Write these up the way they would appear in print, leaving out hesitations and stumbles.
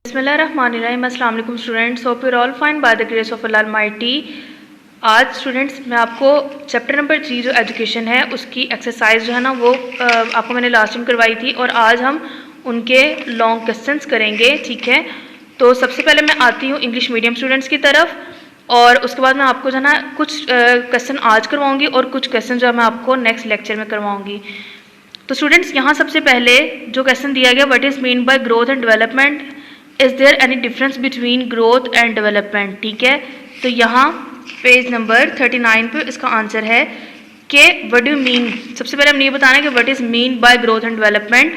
बिस्मिल्लाहिर्रहमानिर्रहीम। अस्सलाम वालेकुम students, hope you all fine by the grace of Allah Almighty. आज स्टूडेंट्स मैं आपको चैप्टर नंबर 3 जो एजुकेशन है उसकी एक्सरसाइज जो है ना वो आपको मैंने लास्ट टाइम करवाई थी और आज हम उनके लॉन्ग क्वेश्चंस करेंगे। ठीक है, तो सबसे पहले मैं आती हूँ इंग्लिश मीडियम स्टूडेंट्स की तरफ और उसके बाद मैं आपको जो है ना कुछ क्वेश्चन आज करवाऊँगी और कुछ क्वेश्चन जो है मैं आपको नेक्स्ट लेक्चर में करवाऊँगी। तो स्टूडेंट्स यहाँ सबसे पहले जो क्वेश्चन दिया गया, what is mean by growth and development, is there any difference between growth and development. ठीक है, तो यहाँ पेज नंबर 39 पे इसका आंसर है कि व्हाट डू मीन। सबसे पहले हमने ये बताना है कि what is mean by growth and development,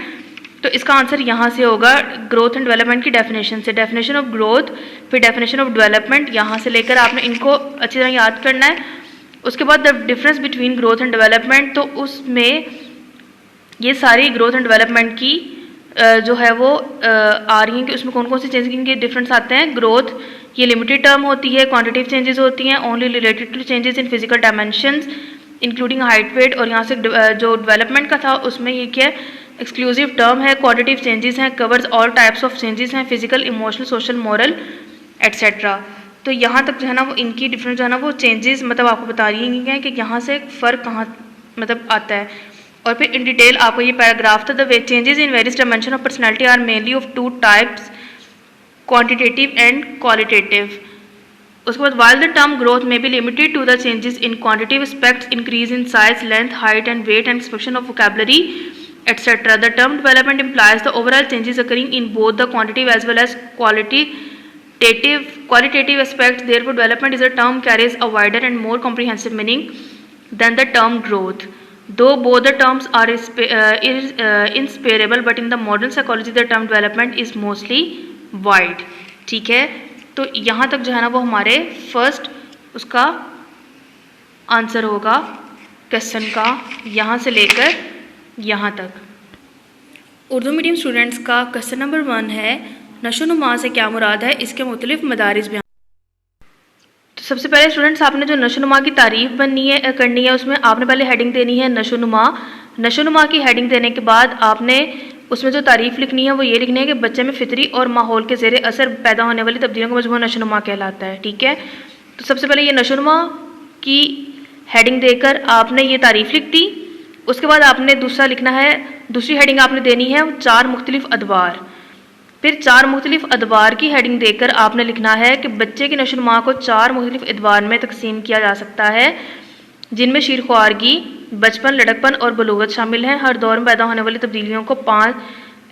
तो इसका आंसर यहाँ से होगा ग्रोथ एंड डेवलपमेंट की डेफिनेशन से। डेफिनेशन ऑफ ग्रोथ, फिर डेफिनेशन ऑफ डेवलपमेंट, यहाँ से लेकर आपने इनको अच्छी तरह याद करना है। उसके बाद the difference between growth and development, तो उसमें ये सारी ग्रोथ एंड डेवलपमेंट की जो है वो आ रही हैं कि उसमें कौन कौन सी चेंजेस के डिफरेंस आते हैं। ग्रोथ ये लिमिटेड टर्म होती है, क्वांटिटेटिव चेंजेस होती हैं, only related to changes in physical dimensions including height weight. और यहाँ से जो डेवलपमेंट का था उसमें ये क्या एक्सक्लूसिव टर्म है, क्वांटिटेटिव चेंजेस हैं, covers all types of changes हैं, physical, emotional, social, moral etcetera. तो यहाँ तक जो है ना वो इनकी डिफरेंस जो है ना वो चेंजेस मतलब आपको बता रही हैं कि यहाँ से फ़र्क कहाँ मतलब आता है। और फिर इन डिटेल आपको ये पैराग्राफ था, the way changes in various dimension of personality are mainly of two types, quantitative and qualitative. उसके बाद while the term growth may be limited to the changes in quantitative aspects, increase in size, length, height and weight and expansion of vocabulary etcetera. The term development implies the overall changes occurring in both the quantitative as well as qualitative aspects. Therefore, development is a term carries a wider and more comprehensive meaning than the term growth. Though both the terms are inseparable, but in the modern psychology the term development is mostly wide. ठीक है, तो यहाँ तक जो है ना वो हमारे फर्स्ट उसका आंसर होगा क्वेश्चन का, यहाँ से लेकर यहाँ तक। उर्दू मीडियम स्टूडेंट्स का क्वेश्चन नंबर 1 है, नशोनुमा से क्या मुराद है, इसके मुख्तलिफ मदारिज बयान। तो सबसे पहले स्टूडेंट्स आपने जो नशोनुमा की तारीफ करनी है उसमें आपने पहले हेडिंग देनी है नशोनुमा। नशोनुमा की हेडिंग देने के बाद आपने उसमें जो तारीफ लिखनी है वो ये लिखनी है कि बच्चे में फितरी और माहौल के ज़ेरे असर पैदा होने वाली तब्दीलियों का मजमूआ नशोनुमा कहलाता है। ठीक है, तो सबसे पहले ये नशोनुमा की हेडिंग देकर आपने ये तारीफ लिख दी। उसके बाद आपने दूसरा लिखना है, दूसरी हेडिंग आपने देनी है 4 मुख्तलिफ अदवार। फिर 4 मुख्तलिफ अदवार की हेडिंग देकर आपने लिखना है कि बच्चे की नशोनुमा को 4 मुख्तलिफ अदवार में तकसीम किया जा सकता है, जिनमें शीरख्वारगी, बचपन, लड़कपन और बलूगत शामिल हैं। हर दौर में पैदा होने वाली तब्दीलियों को 5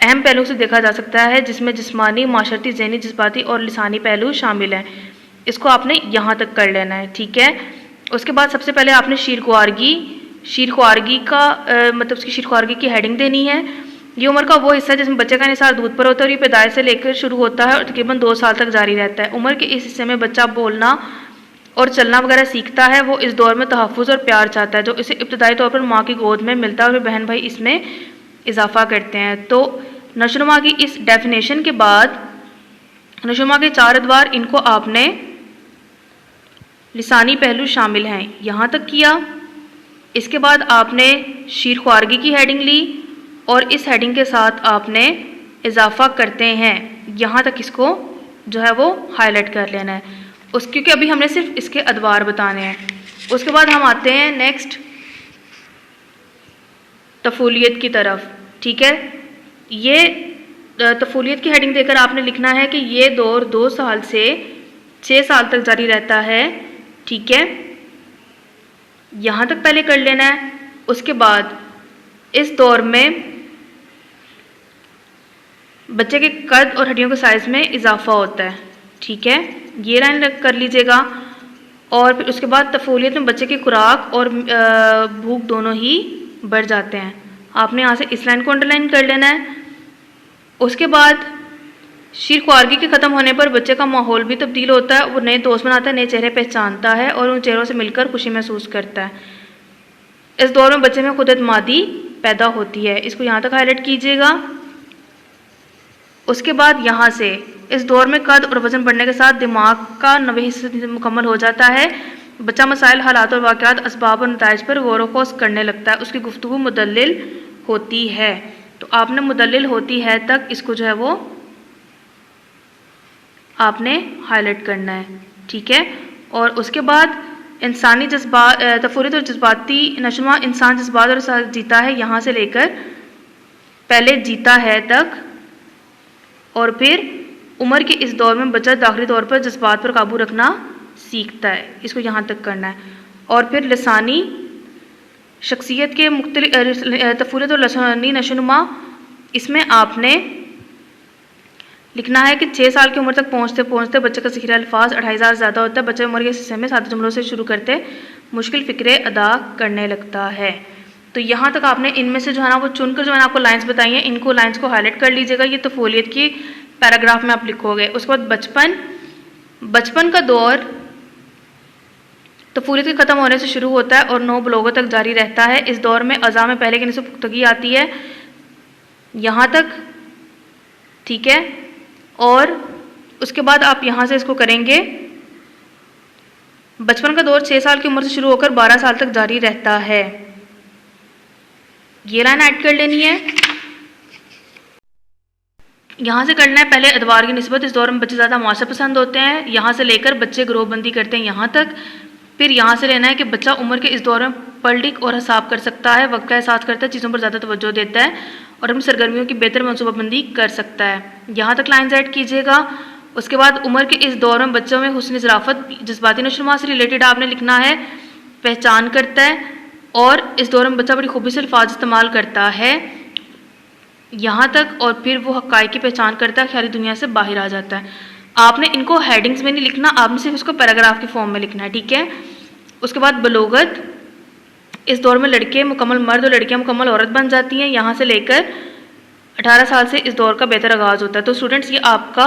अहम पहलुओं से देखा जा सकता है, जिसमें जिस्मानी, माशरती, ज़हनी, जज्बाती और लिसानी पहलू शामिल हैं। इसको आपने यहाँ तक कर लेना है। ठीक है, उसके बाद सबसे पहले आपने शीरख्वारगी का मतलब उसकी शीरख्वारगी की हेडिंग देनी है। ये उम्र का वो हिस्सा है जिसमें बच्चे का निसार दूध पर होता है और ये पैदाइश से लेकर शुरू होता है और तकरीबन 2 साल तक जारी रहता है। उम्र के इस हिस्से में बच्चा बोलना और चलना वगैरह सीखता है। वो इस दौर में तहफ़्फ़ुज़ और प्यार चाहता है, जो इसे इब्तदाई तौर पर माँ की गोद में मिलता है और बहन भाई इसमें इजाफा करते हैं। तो नशोनुमा की इस डेफिनेशन के बाद नशोनुमा के 4 अदवार, इनको आपने लिसानी पहलू शामिल हैं यहाँ तक किया। इसके बाद आपने शीरख्वारगी की हेडिंग ली और इस हेडिंग के साथ आपने इजाफा करते हैं, यहाँ तक इसको जो है वो हाईलाइट कर लेना है क्योंकि अभी हमने सिर्फ इसके अदवार बताने हैं। उसके बाद हम आते हैं नेक्स्ट तफूलियत की तरफ। ठीक है, ये तफूलियत की हेडिंग देकर आपने लिखना है कि ये दौर 2 साल से 6 साल तक जारी रहता है। ठीक है, यहाँ तक पहले कर लेना है। उसके बाद इस दौर में बच्चे के कद और हड्डियों के साइज़ में इजाफा होता है। ठीक है, ये लाइन कर लीजिएगा। और फिर उसके बाद तफूलियत में बच्चे की खुराक और भूख दोनों ही बढ़ जाते हैं। आपने यहाँ से इस लाइन को अंडरलाइन कर लेना है। उसके बाद शीरख्वारगी के ख़त्म होने पर बच्चे का माहौल भी तब्दील होता है, वो नए दोस्त बनाता है, नए चेहरे पहचानता है और उन चेहरों से मिलकर खुशी महसूस करता है। इस दौर में बच्चे में खुद एतमादी पैदा होती है। इसको यहाँ तक हाईलाइट कीजिएगा। उसके बाद यहाँ से इस दौर में कद और वज़न बढ़ने के साथ दिमाग का 90 हिस्सा मुकम्मल हो जाता है। बच्चा मसाइल, हालात और वाक़यात, असबाब और नताइज पर गौर व ख़ौस करने लगता है। उसकी गुफ्तगू मुदल्लिल होती है। तो आपने मुदल्लिल होती है तक इसको जो है वो आपने हाईलाइट करना है, ठीक है। और उसके बाद इंसानी जज्बात, तफुरुत और जज्बाती नशोनुमा, इंसान जज्बात और साथ जीता है यहाँ से लेकर पहले जीता है तक, और फिर उम्र के इस दौर में बच्चा दाखिली तौर पर जज्बात पर काबू रखना सीखता है, इसको यहाँ तक करना है। और फिर लसानी शख्सियत के मुख्तलिफ तफुरुत और लसानी नशोनुमा, इसमें आपने लिखना है कि 6 साल की उम्र तक पहुँचते पहुँचते बच्चे का ज़ख़ीरा अल्फाज 28,000 ज़्यादा होता है। बच्चे उम्र के हिस्से में सादे जुमलों से शुरू करते मुश्किल फ़िक्रे अदा करने लगता है। तो यहाँ तक आपने इनमें से जो है ना वो चुनकर जो है ना आपको लाइंस बताई हैं, इनको लाइंस को हाईलाइट कर लीजिएगा। ये तफूलियत की पैराग्राफ में आप लिखोगे। उसके बाद बचपन का दौर तफूलियत के ख़त्म होने से शुरू होता है और 9 बलोगत तक जारी रहता है। इस दौर में अज़ा में पहले की निस्बत पुख्तगी आती है, यहाँ तक, ठीक है। और उसके बाद आप यहाँ से इसको करेंगे। बचपन का दौर 6 साल की उम्र से शुरू होकर 12 साल तक जारी रहता है। ये लाइन ऐड कर लेनी है। यहाँ से करना है पहले अदवार की निस्बत, इस दौर में बच्चे ज़्यादा मुआशरा पसंद होते हैं, यहाँ से लेकर बच्चे ग्रोहबंदी करते हैं यहाँ तक। फिर यहाँ से लेना है कि बच्चा उम्र के इस दौर में पढ़ लिख और हिसाब कर सकता है, वक्त का एहसास करता है, चीज़ों पर ज़्यादा तवज्जो देता है और अपनी सरगर्मियों की बेहतर मनसूबाबंदी कर सकता है। यहाँ तक लाइन्स ऐड कीजिएगा। उसके बाद उम्र के इस दौर में बच्चों में हुस्न ज़राफ़त जज्बाती नशोनुमा से रिलेटेड आपने लिखना है, पहचान करता है और इस दौर में बच्चा बड़ी खूबी से अल्फाज इस्तेमाल करता है, यहाँ तक। और फिर वो हक़ाइक़ की पहचान करता है, ख्याली दुनिया से बाहर आ जाता है। आपने इनको हेडिंग्स में नहीं लिखना, आपने सिर्फ इसको पैराग्राफ के फॉर्म में लिखना है, ठीक है। उसके बाद बलोगत, इस दौर में लड़के मुकम्मल मर्द और लड़कियां मुकम्मल औरत बन जाती हैं, यहाँ से लेकर 18 साल से इस दौर का बेहतर आगाज़ होता है। तो स्टूडेंट्स ये आपका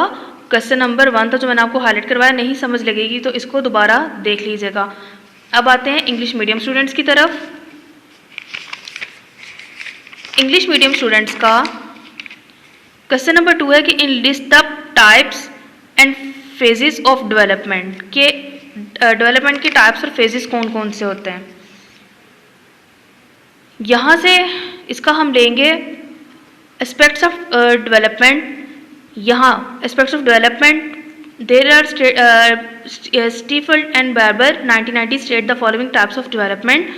क्वेश्चन नंबर 1 था जो मैंने आपको हाईलाइट करवाया। नहीं समझ लगेगी तो इसको दोबारा देख लीजिएगा। अब आते हैं इंग्लिश मीडियम स्टूडेंट्स की तरफ। इंग्लिश मीडियम स्टूडेंट्स का क्वेश्चन नंबर 2 है कि in list the types and phases of development, के डेवलपमेंट के टाइप्स और फेजेस कौन कौन से होते हैं। यहाँ से इसका हम लेंगे एस्पेक्ट्स ऑफ डेवलपमेंट। यहाँ aspects of development, there are Stifeld and Barber 1990 state the following types of development.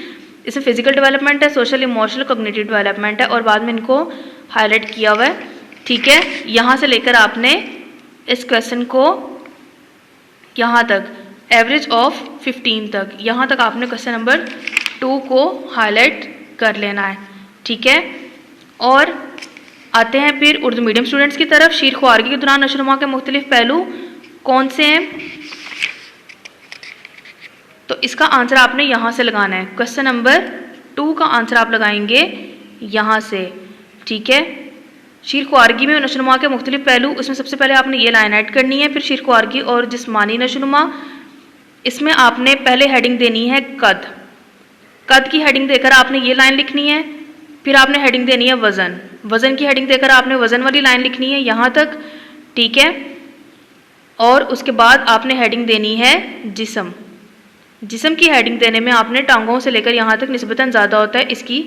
इसमें फिजिकल डेवलपमेंट है, सोशल, इमोशनल, कॉग्निटिव डेवलपमेंट है और बाद में इनको हाईलाइट किया हुआ है, ठीक है। यहाँ से लेकर आपने इस क्वेश्चन को यहाँ तक एवरेज ऑफ 15 तक, यहाँ तक आपने क्वेश्चन नंबर 2 को हाईलाइट कर लेना है, ठीक है। और आते हैं फिर उर्दू मीडियम स्टूडेंट्स की तरफ। शीर ख्वारगी के दौरान नशोनुमा के मुख्तलिफ पहलू कौन से हैं, तो इसका आंसर आपने यहाँ से लगाना है। क्वेश्चन नंबर 2 का आंसर आप लगाएंगे यहाँ से, ठीक है। शीर ख्वारगी में नशोनुमा के मुख्तलिफ पहलू, उसमें सबसे पहले आपने ये लाइन ऐड करनी है। फिर शीर ख्वारगी और जिस्मानी नशोनुमा, इसमें आपने पहले हेडिंग देनी है कद। कद की हेडिंग देकर आपने ये लाइन लिखनी है। फिर आपने हेडिंग देनी है वज़न। वज़न की हेडिंग देकर आपने वज़न वाली लाइन लिखनी है यहाँ तक, ठीक है। और उसके बाद आपने हेडिंग देनी है जिस्म। जिस्म की हेडिंग देने में आपने टांगों से लेकर यहाँ तक निस्बतन ज़्यादा होता है, इसकी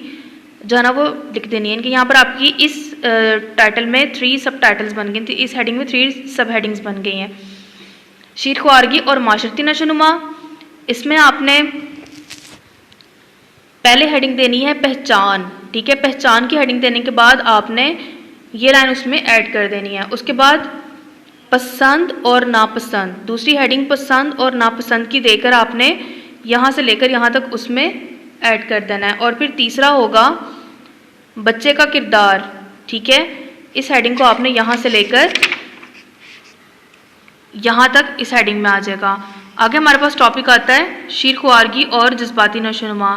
जो है ना वो लिख देनी है। इनकी यहाँ पर आपकी इस टाइटल में 3 सब टाइटल्स बन गई थी, इस हेडिंग में 3 सब हेडिंग्स बन गई हैं। शीर ख्वारगी और माशरती नशोनुमा, इसमें आपने पहले हेडिंग देनी है पहचान, ठीक है। पहचान की हेडिंग देने के बाद आपने ये लाइन उसमें ऐड कर देनी है। उसके बाद पसंद और नापसंद, दूसरी हेडिंग पसंद और नापसंद की देकर आपने यहाँ से लेकर यहाँ तक उसमें ऐड कर देना है। और फिर तीसरा होगा बच्चे का किरदार, ठीक है। इस हेडिंग को आपने यहाँ से लेकर यहाँ तक इस हेडिंग में आ जाएगा। आगे हमारे पास टॉपिक आता है शीर ख्वारगी और जज्बाती नशोनुमा।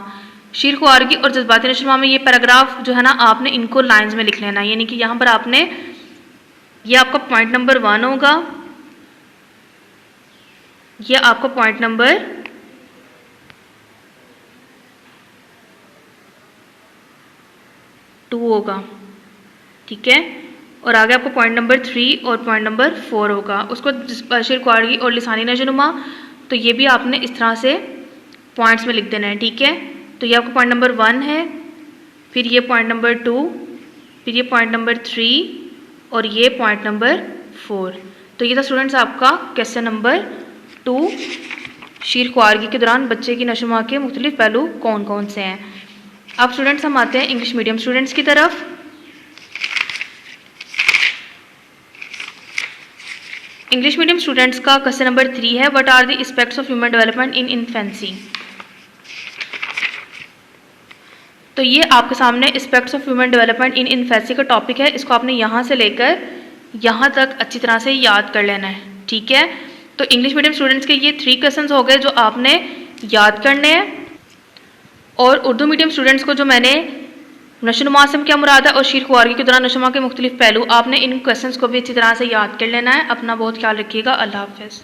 शीर ख्वारगी और जज्बाती नशोनुमा में ये पैराग्राफ जो है ना आपने इनको लाइंस में लिख लेना है, यानी कि यहाँ पर आपने, ये आपका पॉइंट नंबर 1 होगा, ये आपका पॉइंट नंबर 2 होगा, ठीक है। और आगे आपको पॉइंट नंबर 3 और पॉइंट नंबर 4 होगा। उसको शीर ख्वारगी और लिसानी नशोनुमा, तो ये भी आपने इस तरह से पॉइंट्स में लिख देना है, ठीक है। तो ये आपका पॉइंट नंबर 1 है, फिर ये पॉइंट नंबर 2, फिर ये पॉइंट नंबर 3 और ये पॉइंट नंबर 4, तो ये था स्टूडेंट्स आपका क्वेश्चन नंबर 2, शीर ख्वारगी के दौरान बच्चे की नशोनुमा के मुख्तलिफ पहलू कौन कौन से हैं। अब स्टूडेंट्स हम आते हैं इंग्लिश मीडियम स्टूडेंट्स की तरफ। इंग्लिश मीडियम स्टूडेंट्स का क्वेश्चन नंबर 3 है, what are the aspects of human development in infancy. तो ये आपके सामने aspects of human development in infancy का टॉपिक है। इसको आपने यहाँ से लेकर यहाँ तक अच्छी तरह से याद कर लेना है, ठीक है। तो इंग्लिश मीडियम स्टूडेंट्स के ये 3 क्वेश्चंस हो गए जो आपने याद करने हैं। और उर्दू मीडियम स्टूडेंट्स को जो मैंने नशोनुमा से क्या मुराद है और शीर ख्वारगी के दौरान नशोनुमा के मुख्तलिफ पहलू, आपने इन क्वेश्चंस को भी अच्छी तरह से याद कर लेना है। अपना बहुत ख्याल रखिएगा। अल्लाह हाफ़िज़।